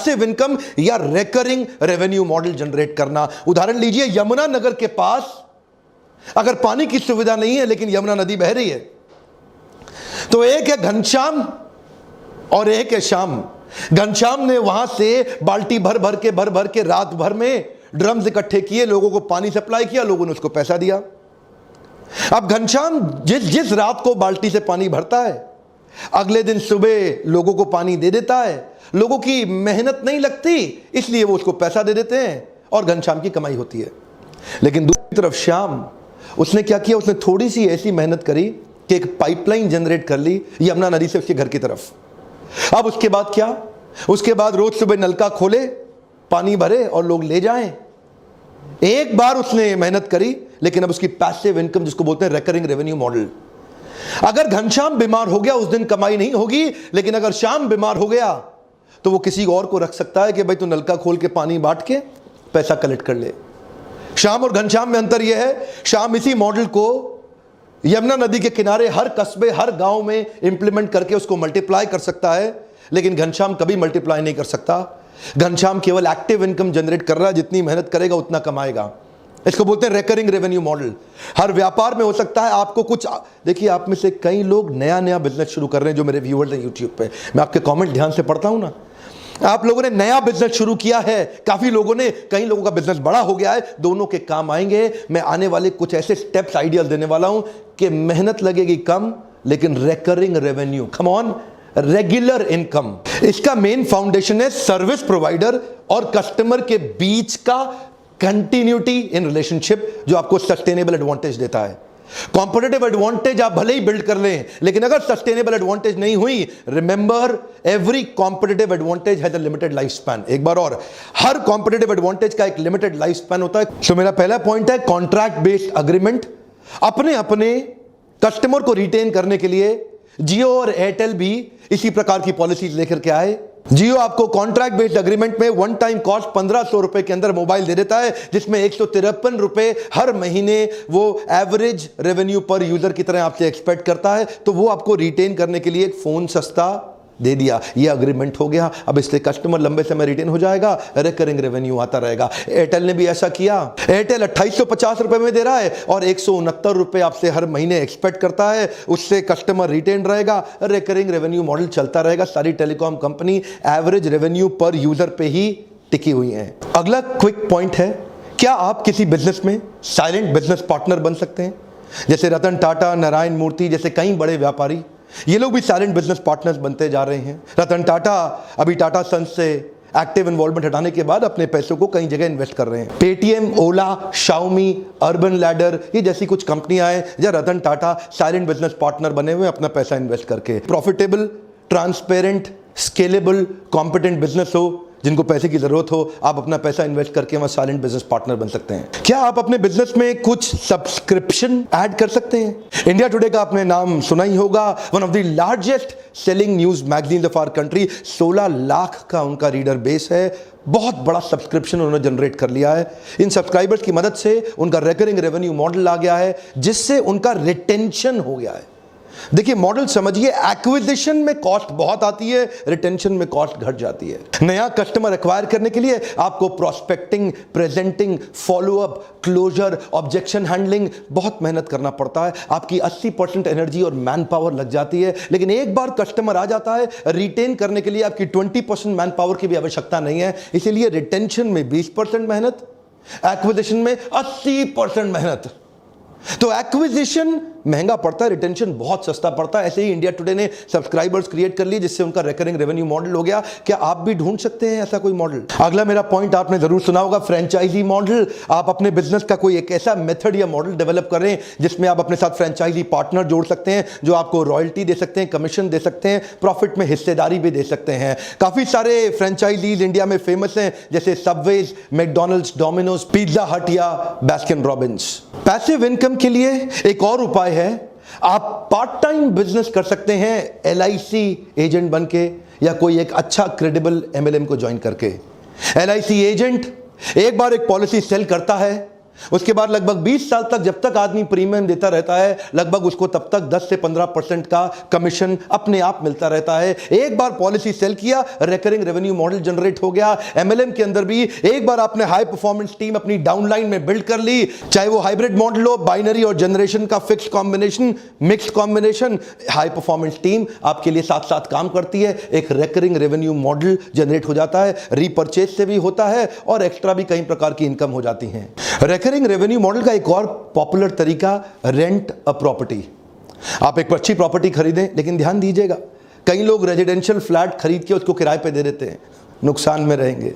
Passive income या recurring revenue model generate करना। उदाहरण लीजिए, यमुना नगर के पास अगर पानी की सुविधा नहीं है लेकिन यमुना नदी बह रही है, तो एक है घनश्याम और एक है श्याम। घनश्याम ने वहां से बाल्टी भर भर के रात भर में ड्रम्स इकट्ठे किए, लोगों को पानी सप्लाई किया, लोगों ने उसको पैसा दिया। अब घनश्याम जिस रात को बाल्टी से पानी भरता है, अगले दिन सुबह लोगों को पानी दे देता है। लोगों की मेहनत नहीं लगती, इसलिए वो उसको पैसा दे देते हैं और घनश्याम की कमाई होती है। लेकिन दूसरी तरफ श्याम, उसने क्या किया, उसने थोड़ी सी ऐसी मेहनत करी कि एक पाइपलाइन जनरेट कर ली यमुना नदी से उसके घर की तरफ। अब उसके बाद क्या, उसके बाद रोज सुबह नलका खोले, पानी भरे और लोग ले जाएं। एक बार उसने मेहनत करी, लेकिन अब उसकी पैसिव इनकम, जिसको बोलते हैं रेकरिंग रेवेन्यू मॉडल। अगर घनश्याम बीमार हो गया उस दिन कमाई नहीं होगी, लेकिन अगर श्याम बीमार हो गया तो वो किसी और को रख सकता है कि भाई तू नलका खोल के पानी बांट के पैसा कलेक्ट कर ले। श्याम और घनश्याम में अंतर यह है, श्याम इसी मॉडल को यमुना नदी के किनारे हर कस्बे, हर गांव में इंप्लीमेंट करके उसको मल्टीप्लाई कर सकता है, लेकिन घनश्याम कभी मल्टीप्लाई नहीं कर सकता। घनश्याम केवल एक्टिव इनकम जनरेट कर रहा है, जितनी मेहनत करेगा उतना कमाएगा। इसको बोलते हैं रेकरिंग रेवेन्यू मॉडल। हर व्यापार में हो सकता है आपको कुछ, देखिए आप में से कई लोग नया बिजनेस शुरू कर रहे हैं जो मेरे व्यूअर्स हैं यूट्यूब पे, मैं आपके कमेंट ध्यान से पढ़ता हूं ना। आप लोगों ने नया बिजनेस शुरू किया है, काफी लोगों ने, कई लोगों का बिजनेस बड़ा हो गया है, दोनों के काम आएंगे। मैं आने वाले कुछ ऐसे स्टेप्स, आइडियाज देने वाला हूं कि मेहनत लगेगी कम, लेकिन recurring revenue, come on, regular income. इसका मेन फाउंडेशन है सर्विस प्रोवाइडर और कस्टमर के बीच का कंटिन्यूटी इन रिलेशनशिप, जो आपको सस्टेनेबल एडवांटेज देता है। कॉम्पिटिटिव एडवांटेज आप भले ही बिल्ड कर लें, लेकिन अगर सस्टेनेबल एडवांटेज नहीं हुई, remember every competitive advantage has a limited life span. एक बार और, हर कॉम्पिटिटिव एडवांटेज का एक लिमिटेड लाइफ स्पैन होता है। तो मेरा पहला पॉइंट है कॉन्ट्रैक्ट बेस्ड अग्रीमेंट। अपने कस्टमर को रिटेन करने के लिए जियो और एयरटेल भी इसी प्रकार की पॉलिसीज लेकर के आए। जियो आपको कॉन्ट्रैक्ट बेस्ड अग्रीमेंट में वन टाइम कॉस्ट 1500 रुपए के अंदर मोबाइल दे देता है, जिसमें 153 रुपए हर महीने वो एवरेज रेवेन्यू पर यूजर की तरह आपसे एक्सपेक्ट करता है। तो वो आपको रिटेन करने के लिए एक फोन सस्ता दे दिया, ये अग्रीमेंट हो गया। अब इससे कस्टमर लंबे समय रिटेन हो जाएगा, रिकरिंग रेवेन्यू आता रहेगा। एयरटेल ने भी ऐसा किया। एयरटेल 2850 रुपए में दे रहा है और 169 रुपए आपसे हर महीने एक्सपेक्ट करता है, उससे कस्टमर रिटेन रहेगा, रिकरिंग रेवेन्यू मॉडल चलता रहेगा। सारी टेलीकॉम कंपनी एवरेज रेवेन्यू पर यूजर पे ही टिकी हुई है। अगला क्विक पॉइंट है, क्या आप किसी बिजनेस में साइलेंट बिजनेस पार्टनर बन सकते हैं? जैसे रतन टाटा, नारायण मूर्ति जैसे कई बड़े व्यापारी, ये लोग भी साइलेंट बिजनेस पार्टनर्स बनते जा रहे हैं। रतन टाटा अभी टाटा सन्स से एक्टिव इन्वॉल्वमेंट हटाने के बाद अपने पैसों को कई जगह इन्वेस्ट कर रहे हैं। पेटीएम, ओला, शाओमी, अर्बन लैडर, ये जैसी कुछ कंपनियां हैं जहां Ratan Tata silent business partner बने हुए अपना पैसा इन्वेस्ट करके। Profitable, transparent, scalable, competent business हो, जिनको पैसे की जरूरत हो, आप अपना पैसा इन्वेस्ट करके वहां साइलेंट बिजनेस पार्टनर बन सकते हैं। क्या आप अपने बिजनेस में कुछ सब्सक्रिप्शन ऐड कर सकते हैं? इंडिया टुडे का आपने नाम सुना ही होगा, one of the largest selling news magazine of our country. 16 lakh का उनका रीडर बेस है, बहुत बड़ा सब्सक्रिप्शन उन्होंने जनरेट कर लिया है। इन सब्सक्राइबर्स की मदद से उनका रेकरिंग रेवेन्यू मॉडल आ गया है, जिससे उनका रिटेंशन हो गया है। देखिए मॉडल समझिए, एक्विजिशन में कॉस्ट बहुत आती है, रिटेंशन में कॉस्ट घट जाती है। नया कस्टमर एक्वायर करने के लिए आपको prospecting, presenting, follow up, closure, objection handling बहुत मेहनत करना पड़ता है। आपकी 80% एनर्जी और मैन पावर लग जाती है। लेकिन एक बार कस्टमर आ जाता है, रिटेन करने के लिए आपकी 20% मैन पावर की भी आवश्यकता नहीं है। इसीलिए रिटेंशन में 20% मेहनत, एक्विजिशन में 80% मेहनत। तो एक्विजिशन महंगा पड़ता है, रिटेंशन बहुत सस्ता पड़ता है। ऐसे ही इंडिया टुडे ने सब्सक्राइबर्स क्रिएट कर लिए, जिससे उनका रिकरिंग रेवेन्यू मॉडल हो गया। क्या आप भी ढूंढ सकते हैं ऐसा कोई मॉडल? अगला मेरा पॉइंट आपने जरूर सुना होगा, फ्रेंचाइजी मॉडल। आप अपने बिजनेस का कोई एक ऐसा मेथड या मॉडल डेवलप करें जिसमें आप अपने साथ फ्रेंचाइजी पार्टनर जोड़ सकते हैं, जो आपको रॉयल्टी दे सकते हैं, कमीशन दे सकते हैं, प्रॉफिट में हिस्सेदारी भी दे सकते हैं। काफी सारे फ्रेंचाइजीज इंडिया में फेमस हैं, जैसे सबवेज, मैकडॉनल्ड्स, डोमिनोज, पिज्जा हट या बास्किन रॉबिन्स। पैसिव इनकम के लिए एक और उपाय है, आप पार्ट टाइम बिजनेस कर सकते हैं LIC एजेंट बनके, या कोई एक अच्छा क्रेडिबल MLM को ज्वाइन करके। LIC एजेंट एक बार एक पॉलिसी सेल करता है, उसके बाद लगभग 20 साल तक जब तक आदमी प्रीमियम देता रहता है, लगभग उसको तब तक 10 से 15% का कमीशन अपने आप मिलता रहता है। एक बार पॉलिसी सेल किया, रिकरिंग रेवेन्यू मॉडल जनरेट हो गया। एमएलएम के अंदर भी एक बार आपने हाई परफॉर्मेंस टीम अपनी डाउनलाइन में बिल्ड कर ली, चाहे वो हाइब्रिड मॉडल हो, बाइनरी और जनरेशन का fix combination, mixed combination, high performance team आपके लिए साथ साथ काम करती है। एक रिकरिंग रेवेन्यू मॉडल जनरेट हो जाता है, रीपर्चेज से भी होता है और एक्स्ट्रा भी कई प्रकार की इनकम हो जाती है। रिकरिंग रेवेन्यू मॉडल का एक और पॉपुलर तरीका रेंट अ प्रॉपर्टी। आप एक अच्छी प्रॉपर्टी खरीदें, लेकिन ध्यान दीजिएगा कई लोग रेजिडेंशियल फ्लैट खरीद के उसको किराए पे दे देते हैं, नुकसान में रहेंगे।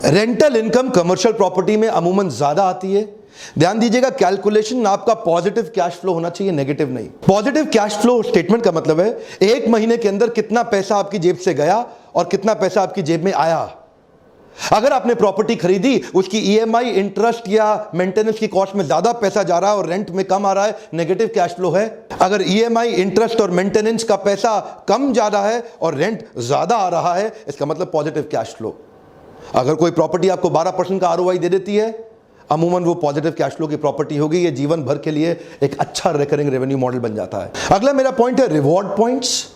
रेंटल इनकम कमर्शियल प्रॉपर्टी में अमूमन ज्यादा आती है। ध्यान दीजिएगा, कैलकुलेशन आपका पॉजिटिव कैश फ्लो होना चाहिए, नेगेटिव नहीं। पॉजिटिव कैश फ्लो स्टेटमेंट का मतलब है एक महीने के अंदर कितना पैसा आपकी जेब से गया और कितना पैसा आपकी जेब में आया। अगर आपने प्रॉपर्टी खरीदी, उसकी ईएमआई, इंटरेस्ट या मेंटेनेंस की कॉस्ट में ज्यादा पैसा जा रहा है और रेंट में कम आ रहा है, नेगेटिव कैश फ्लो है। अगर ईएमआई, इंटरेस्ट और मेंटेनेंस का पैसा कम जा रहा है और रेंट ज्यादा आ रहा है, इसका मतलब पॉजिटिव कैश फ्लो। अगर कोई प्रॉपर्टी आपको 12% का आरओआई दे देती है, अमूमन वो पॉजिटिव कैश फ्लो की प्रॉपर्टी होगी। ये जीवन भर के लिए एक अच्छा रिकरिंग रेवेन्यू मॉडल बन जाता है। अगला मेरा पॉइंट है रिवॉर्ड पॉइंट्स।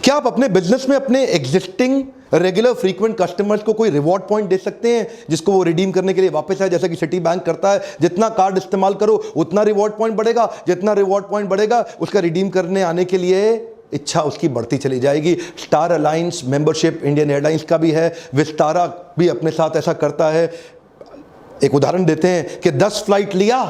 क्या आप अपने बिजनेस में अपने एग्जिस्टिंग रेगुलर फ्रीक्वेंट कस्टमर्स को कोई रिवॉर्ड पॉइंट दे सकते हैं जिसको वो रिडीम करने के लिए वापस आए? जैसा कि सिटी बैंक करता है, जितना कार्ड इस्तेमाल करो उतना रिवॉर्ड पॉइंट बढ़ेगा, जितना रिवॉर्ड पॉइंट बढ़ेगा उसका रिडीम करने आने के लिए इच्छा उसकी बढ़ती चली जाएगी। Star alliance membership Indian airlines का भी है, विस्तारा भी अपने साथ ऐसा करता है। एक उदाहरण देते हैं कि 10 फ्लाइट लिया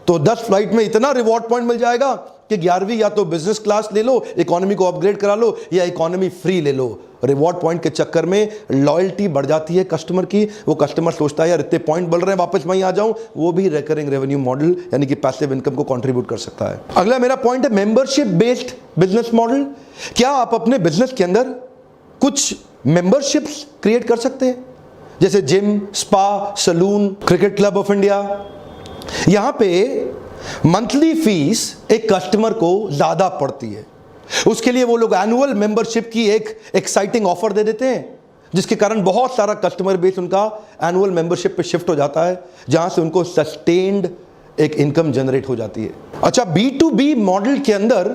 तो 10 फ्लाइट में इतना रिवॉर्ड पॉइंट मिल जाएगा कि 11वीं या तो बिजनेस क्लास ले लो, इकोनॉमी को अपग्रेड करा लो या इकोनॉमी फ्री ले लो। रिवॉर्ड पॉइंट के चक्कर में लॉयल्टी बढ़ जाती है कस्टमर की। वो कस्टमर सोचता है यार इतने पॉइंट बढ़ रहे हैं, वापस वहीं आ जाऊं। वो भी रिकरिंग रेवेन्यू मॉडल यानी कि पैसिव इनकम को कंट्रीब्यूट कर सकता है। अगला मेरा पॉइंट है मेंबरशिप बेस्ड बिजनेस मॉडल। क्या आप अपने बिजनेस के अंदर कुछ मेंबरशिप्स क्रिएट कर सकते हैं, जैसे gym, spa, salon, cricket club of India? यहां पे मंथली फीस एक कस्टमर को ज्यादा पड़ती है, उसके लिए वो लोग एनुअल मेंबरशिप की एक एक्साइटिंग ऑफर दे देते हैं, जिसके कारण बहुत सारा कस्टमर बेस उनका एनुअल मेंबरशिप पे शिफ्ट हो जाता है, जहां से उनको सस्टेन्ड एक इनकम जनरेट हो जाती है। अच्छा, B2B मॉडल के अंदर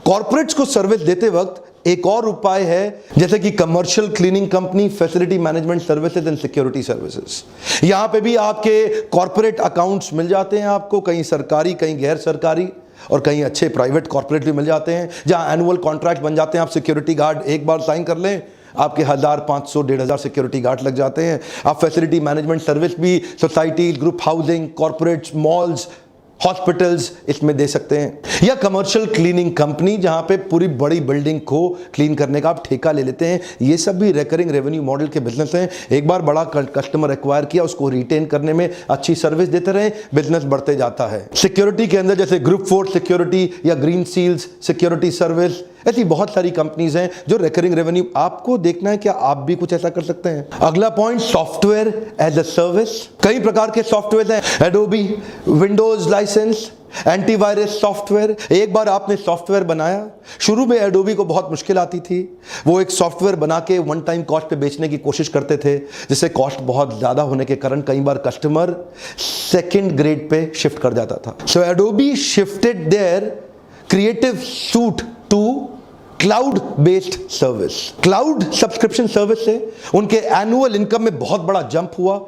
कॉर्पोरेट्स को सर्विस देते वक्त एक और उपाय है, जैसे कि commercial cleaning company, facility management services and security services. यहां पे भी आपके कॉर्पोरेट अकाउंट्स मिल जाते हैं आपको, कहीं सरकारी, कहीं गैर सरकारी और कहीं अच्छे प्राइवेट कॉर्पोरेट भी मिल जाते हैं, जहां एनुअल कॉन्ट्रैक्ट बन जाते हैं। आप सिक्योरिटी गार्ड एक बार साइन कर लें, आपके 1000, 500, 1500 सिक्योरिटी गार्ड लग जाते हैं। आप फैसिलिटी मैनेजमेंट सर्विस भी society, group housing, corporates, malls, hospitals इसमें दे सकते हैं। या कमर्शियल क्लीनिंग कंपनी, जहां पे पूरी बड़ी बिल्डिंग को क्लीन करने का आप ठेका ले लेते हैं। ये सब भी रिकरिंग रेवेन्यू मॉडल के बिजनेस हैं। एक बार बड़ा कस्टमर एक्वायर किया, उसको रिटेन करने में अच्छी सर्विस देते रहे, बिजनेस बढ़ते जाता है। सिक्योरिटी के अंदर जैसे ग्रुप फोर्स सिक्योरिटी या ग्रीन सील्स सिक्योरिटी सर्विस, ऐसी बहुत सारी कंपनीज हैं जो रिकरिंग रेवेन्यू। आपको देखना है क्या आप भी कुछ ऐसा कर सकते हैं। अगला point, software as a service. कई प्रकार के सॉफ्टवेयर हैं, Adobe, Windows licence, antivirus software. एक बार आपने सॉफ्टवेयर बनाया, शुरू में एडोबी को बहुत मुश्किल आती थी, वो एक सॉफ्टवेयर बना के वन टाइम कॉस्ट पे बेचने की कोशिश करते थे, जिससे कॉस्ट बहुत ज्यादा होने के कारण कई बार कस्टमर सेकंड ग्रेड पे शिफ्ट कर जाता था। So Adobe shifted their creative suite to cloud based service. Cloud subscription service से उनके एनुअल इनकम में बहुत बड़ा जंप हुआ,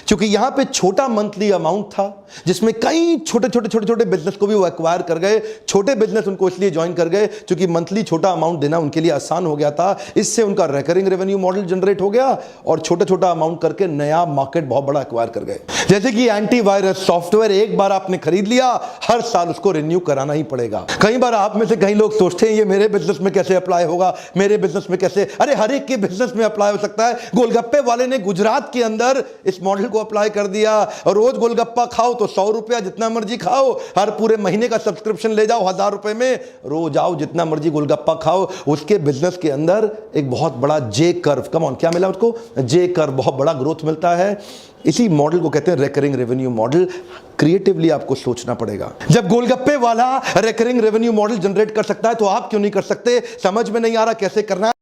क्योंकि यहां पे छोटा मंथली अमाउंट था, जिसमें कई छोटे बिजनेस को भी वो एक्वायर कर गए। छोटे बिजनेस उनको इसलिए ज्वाइन कर गए क्योंकि मंथली छोटा अमाउंट देना उनके लिए आसान हो गया था। इससे उनका रिकरिंग रेवेन्यू मॉडल जनरेट हो गया और छोटा अमाउंट करके नया मार्केट बहुत बड़ा एक्वायर कर गए। जैसे कि एंटीवायरस सॉफ्टवेयर, एक बार आपने खरीद लिया, हर साल उसको रिन्यू कराना ही पड़ेगा। कई बार आप में से कई लोग सोचते हैं ये मेरे बिजनेस में कैसे अप्लाई होगा, मेरे बिजनेस में कैसे? अरे हर एक के बिजनेस में अप्लाई हो सकता है। गोलगप्पे वाले ने गुजरात के अंदर इस मॉडल को अप्लाई कर दिया, और रोज गोलगप्पा खाओ तो 100 रुपया, जितना मर्जी खाओ, हर पूरे महीने का सब्सक्रिप्शन ले जाओ 1000 रुपए में, रोज आओ जितना मर्जी गोलगप्पा खाओ। उसके बिजनेस के अंदर एक बहुत बड़ा जे कर्व, कम ऑन, क्या मिला उसको? जे कर्व, बहुत बड़ा ग्रोथ मिलता है। इसी मॉडल को कहते हैं रिकरिंग रेवेन्यू मॉडल। क्रिएटिवली आपको सोचना पड़ेगा। जब गोलगप्पे वाला रिकरिंग रेवेन्यू मॉडल जनरेट कर सकता है तो आप क्यों नहीं कर सकते? समझ में नहीं आ रहा कैसे करना है?